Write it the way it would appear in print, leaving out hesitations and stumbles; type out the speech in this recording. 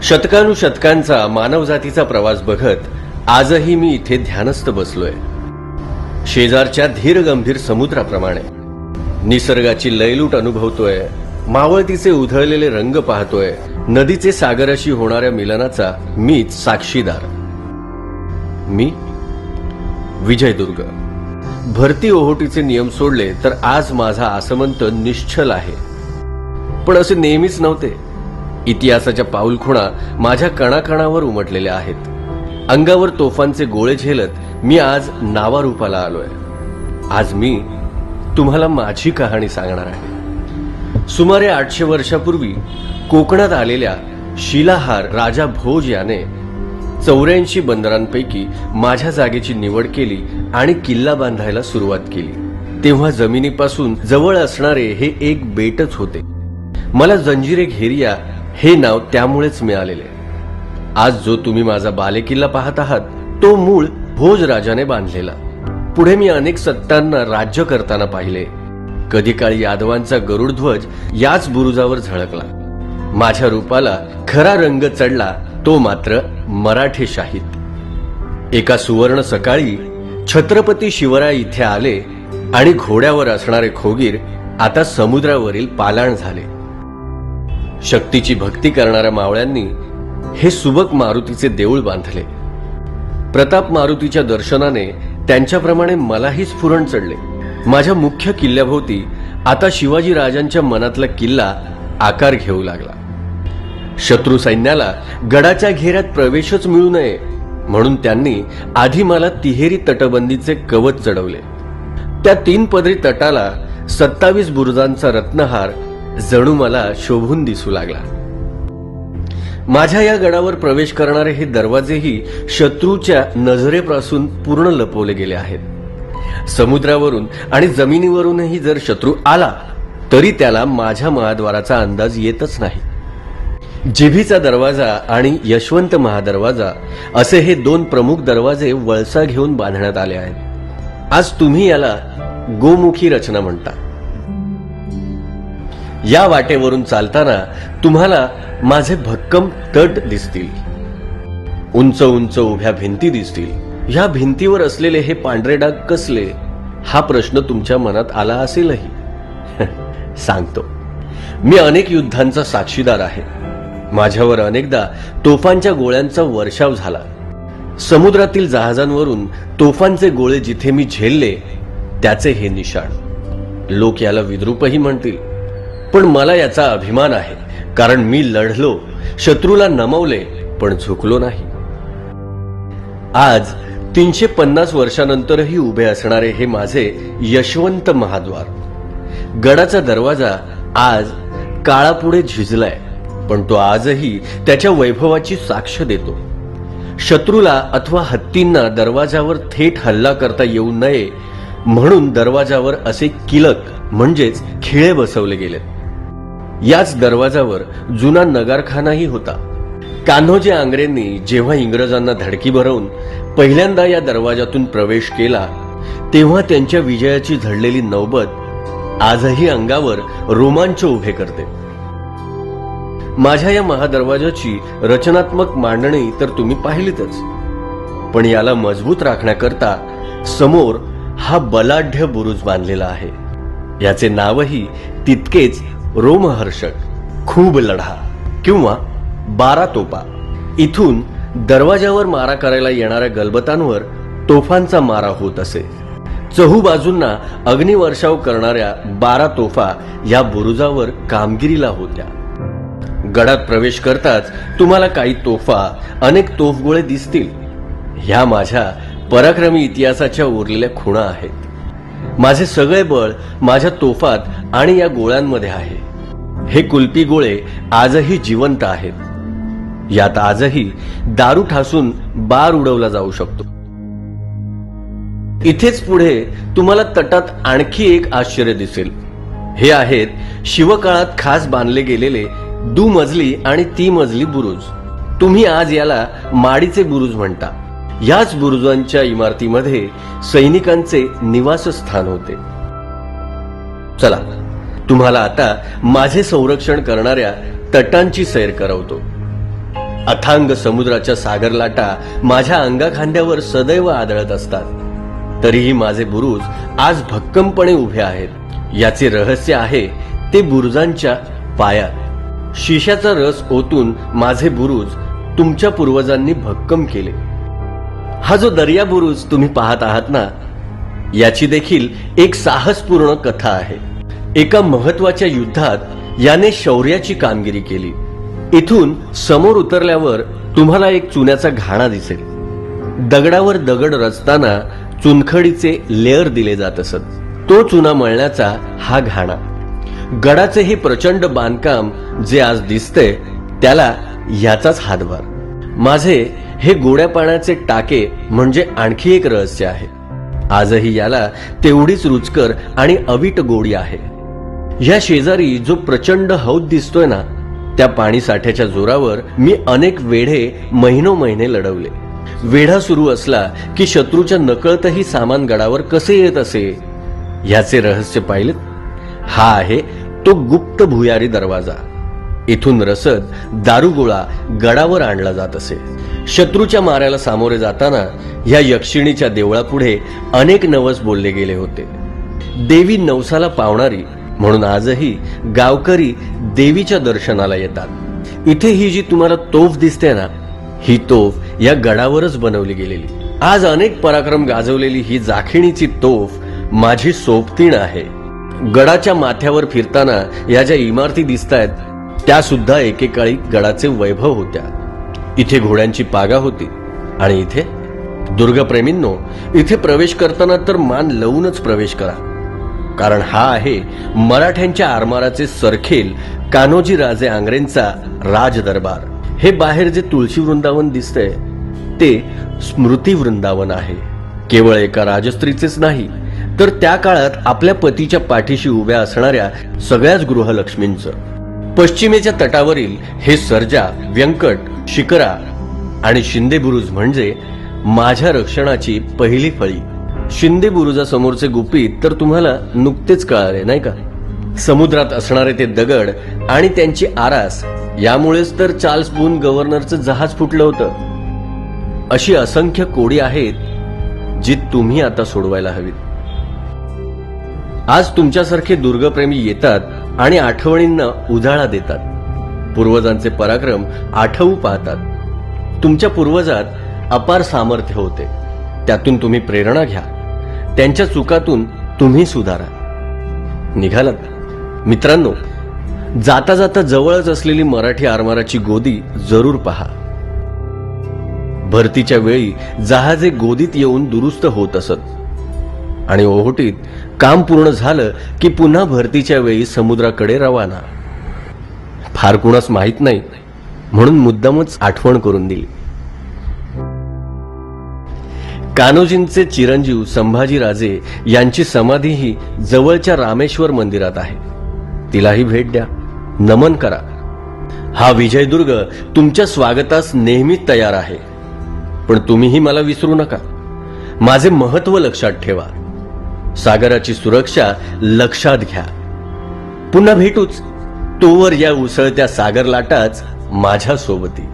शतकानुशतकांचा मानवजातीचा प्रवास बघत आजही मी इथे ध्यानस्थ बसलोय, शेजारच्या धीर गंभीर समुद्राप्रमाणे. निसर्गाची लयलूट अनुभवतोय, मावळतीचे उधळलेले रंग पाहतोय, नदीचे सागराशी होणाऱ्या मिलनाचा मीच साक्षीदार. मी विजयदुर्ग. भरती ओहोटीचे नियम सोडले तर आज माझा आसमंत निश्चल आहे. पण असे नेहमीच नव्हते. इतिहासाच्या पाऊलखुणा माझ्या कणाकणावर उमटलेल्या आहेत. अंगावर तोफांचे गोळे झेलत मी आज नावारूपाला आलोय. आज मी तुम्हाला माझी कहाणी सांगणार आहे. सुमारे 800 वर्षापूर्वी कोकणात आलेल्या शिलाहार राजा भोज याने 84 बंदरांपैकी माझ्या जागेची निवड केली आणि किल्ला बांधायला सुरुवात केली. तेव्हा जमिनीपासून जवळ असणारे हे एक बेटच होते. मला जंजिरे घेरिया हे नाव त्यामुळेच मिळालेले. आज जो तुम्ही माझा बालेकिल्ला पाहत आहात तो मूळ भोज राजाने बांधलेला. पुढे मी अनेक सत्तांना राज्य करताना पाहिले. कधी काळी यादवांचा गरुडध्वज याच बुरुजावर झळकला. माझ्या रूपाला खरा रंग चढला तो मात्र मराठेशाहीत. एका सुवर्ण सकाळी छत्रपती शिवराय इथे आले आणि घोड्यावर असणारे खोगीर आता समुद्रावरील पालाण झाले. शक्तीची भक्ती करणाऱ्या मावळ्यांनी हे सुबक मारुतीचे देऊळ बांधले. प्रताप मारुतीच्या दर्शनाने त्यांच्याप्रमाणे मलाही स्फुरण चढले. माझ्या मुख्य किल्ल्याभोवती आता शिवाजी राजांच्या मनातला किल्ला आकार घेऊ लागला. शत्रू सैन्याला गडाच्या घेऱ्यात प्रवेशच मिळू नये म्हणून त्यांनी आधी मला तिहेरी तटबंदीचे कवच चढवले. त्या 3 पदरी तटाला 27 बुरुजांचा रत्नहार जणू मला शोभून दिसू लागला. माझ्या या गडावर प्रवेश करणारे हे दरवाजेही शत्रूच्या नजरेपासून पूर्ण लपवले गेले आहेत. समुद्रावरून आणि जमिनीवरूनही जर शत्रू आला तरी त्याला माझ्या महाद्वाराचा अंदाज येतच नाही. जिभीचा दरवाजा आणि यशवंत महादरवाजा असे हे 2 प्रमुख दरवाजे वळसा घेऊन बांधण्यात आले आहेत. आज तुम्ही याला गोमुखी रचना म्हणता. या वाटेवरून चालताना तुम्हाला माझे भक्कम तट दिसतील. उंच उंच उभ्या भिंती दिसतील. ह्या भिंतीवर असलेले हे पांढरे डाग कसले हा प्रश्न तुमच्या मनात आला असेलही. सांगतो, मी अनेक युद्धांचा साक्षीदार आहे. माझ्यावर अनेकदा तोफांच्या गोळ्यांचा वर्षाव झाला. समुद्रातील जहाजांवरून तोफांचे गोळे जिथे मी झेलले त्याचे हे निशाण. लोक याला विद्रूपही म्हणतील, पण मला याचा अभिमान आहे. कारण मी लढलो, शत्रूला नमवले, पण झुकलो नाही. आज 350 वर्षानंतरही उभे असणारे हे माझे यशवंत महाद्वार. गडाचा दरवाजा आज काळापुढे झिजलाय, पण तो आजही त्याच्या वैभवाची साक्ष देतो. शत्रूला अथवा हत्तींना दरवाजावर थेट हल्ला करता येऊ नये म्हणून दरवाजावर असे किलक म्हणजेच खिळे बसवले गेलेत. याच दरवाजावर जुना नगारखानाही होता. कान्होजी आंग्रेंनी जेव्हा इंग्रजांना धडकी भरवून पहिल्यांदा या दरवाजातून प्रवेश केला तेव्हा त्यांच्या विजयाची झडलेली नौबत आजही अंगावर रोमांच उभे करते. माझ्या या महादरवाजाची रचनात्मक मांडणी तर तुम्ही पाहिलीतच, पण याला मजबूत राखण्याकरता समोर हा बलाढ्य बुरुज बांधलेला आहे. याचे नावही तितकेच रोमहर्षक, खूब लढा किंवा 12 तोफा. इथून दरवाजावर मारा करायला येणाऱ्या गलबतांवर तोफांचा मारा होत असे. चहूबाजूंना अग्निवर्षाव करणाऱ्या 12 तोफा या बुरुजावर कामगिरीला होत्या. गडात प्रवेश करताच तुम्हाला काही तोफा, अनेक तोफगोळे दिसतील. ह्या माझ्या पराक्रमी इतिहासाच्या उरलेल्या खुणा आहेत. माझे सगळे बळ माझ्या तोफात आणि या गोळ्यांमध्ये आहे. हे कुल्पी गोळे आजही जिवंत आहेत. यात आजही दारू ठासून बार उडवला जाऊ शकतो. इथेच पुढे तुम्हाला तटात आणखी एक आश्चर्य दिसेल. हे आहेत शिवकाळात खास बांधले गेलेले दुमजली आणि 3 मजली बुरुज. तुम्ही आज याला माडीचे बुरुज म्हणता. याच बुरुजांच्या इमारतीमध्ये सैनिकांचे निवासस्थान होते. चला, तुम्हाला आता माझे संरक्षण करणाऱ्या तटांची सैर करवतो. अथांग समुद्राच्या सागर लाटा माझ्या अंगाखांद्यावर सदैव आदळत असतात, तरीही माझे बुरुज आज भक्कमपणे उभे आहेत। याचे रहस्य आहे ते बुरुजांच्या पायात। शिशाचा रस ओतून माझे बुरुज तुमच्या पूर्वजांनी भक्कम केले। हा जो दर्या बुरुज तुम्ही पाहत आहात ना, याची देखील एक साहसपूर्ण कथा आहे। एका महत्वाच्या युद्धात याने शौर्याची कामगिरी केली। इथून समोर उतरल्यावर तुम्हाला एक चुन्याचा घाणा दिसेल। दगडावर दगड रचताना चुनखडीचे लेअर दिले जात असत, तो चुना मळण्याचा हा घाणा। गडाचे हे प्रचंड बांधकाम जे आज दिसते त्याला याचाच हातभार। माझे हे गोड्या पाण्याचे टाके म्हणजे आणखी एक रहस्य आहे। आजही याला तेवढीच रुचकर आणि अवीट गोडी आहे। या शेजारी जो प्रचंड हौद दिसतोय ना, त्या पाणी साठ्याच्या जोरावर मी अनेक वेढे महिनोमहिने लढवले। वेढा सुरू असला की शत्रूच्या नकळतही सामान गडावर कसे येत असे, याचे रहस्य पाहिलेत? हा आहे तो गुप्त भुयारी दरवाजा। इथून रसद दारुगोळा गडावर आणला जात असे। शत्रूच्या माऱ्याला सामोरे जाताना या यक्षिणीच्या देवळापुढे अनेक नवस बोलले गेले होते। देवी नवसाला पावणारी म्हणून आजही गावकरी देवीच्या दर्शनाला येतात। इथे ही जी तुम्हाला तोफ दिसते ना, ही तोफ या गडावरच बनवली गेलेली। आज अनेक पराक्रम गाजवलेली ही जाखिणीची तोफ माझी सोबतीण आहे। गडाच्या माथ्यावर फिरताना या ज्या इमारती दिसतायत त्या सुद्धा एकेकाळी गडाचे वैभव होत्या। इथे घोड्यांची पागा होती आणि इथे दुर्गप्रेमींनो, इथे प्रवेश करताना तर मान लावूनच प्रवेश करा, कारण हा आहे मराठ्यांच्या आरमाराचे सरखेल कान्होजी राजे आंग्रेंचा राज दरबार। हे बाहेर जे तुळशी वृंदावन दिसतंय ते स्मृती वृंदावन आहे। केवळ एका राजस्त्रीचेच नाही, तर त्या काळात आपल्या पतीच्या पाठीशी उभ्या असणाऱ्या सगळ्याच गृहलक्ष्मींचं। पश्चिमेच्या तटावरील हे सर्जा, व्यंकट, शिकरा आणि शिंदे बुरुज म्हणजे माझ्या रक्षणाची पहिली फळी। शिंदे बुरुजासमोरचे गुपित तर तुम्हाला नुकतेच कळाले नाही का? समुद्रात असणारे ते दगड आणि त्यांची आरास, यामुळेच तर चार्ल्स बून गव्हर्नरचं जहाज फुटलं होतं। अशी असंख्य कोडी आहेत जी तुम्ही आता सोडवायला हवीत। आज तुमच्यासारखे दुर्गप्रेमी येतात आणि आठवणींना उजाळा देतात। पूर्वजांचे पराक्रम आठवू पाहतात। तुमच्या पूर्वजात अपार सामर्थ्य होते, त्यातून तुम्ही प्रेरणा घ्या। त्यांच्या चुकातून तुम्ही सुधारा। निघालात मित्रांनो, जाता जाता जवळच असलेली मराठी आरमाराची गोदी जरूर पहा। भरतीच्या वेळी जहाजे गोदीत येऊन दुरुस्त होत असत आणि ओहोटीत काम पूर्ण झालं की पुन्हा भरतीच्या वेळी समुद्राकडे रवाना। फार कुणास माहित नाही म्हणून मुद्दामच आठवण करून दिली। कान्होजींचे चिरंजीव संभाजीराजे यांची समाधीही जवळच्या रामेश्वर मंदिरात आहे। तिलाही भेट द्या, नमन करा। हा विजयदुर्ग तुमच्या स्वागतास नेहमी तयार आहे, पण तुम्हीही मला विसरू नका। माझे महत्व लक्षात ठेवा, सागराची सुरक्षा लक्षात घ्या। पुन्हा भेटूच, तोवर या उसळत्या सागर लाटाच माझ्या सोबती।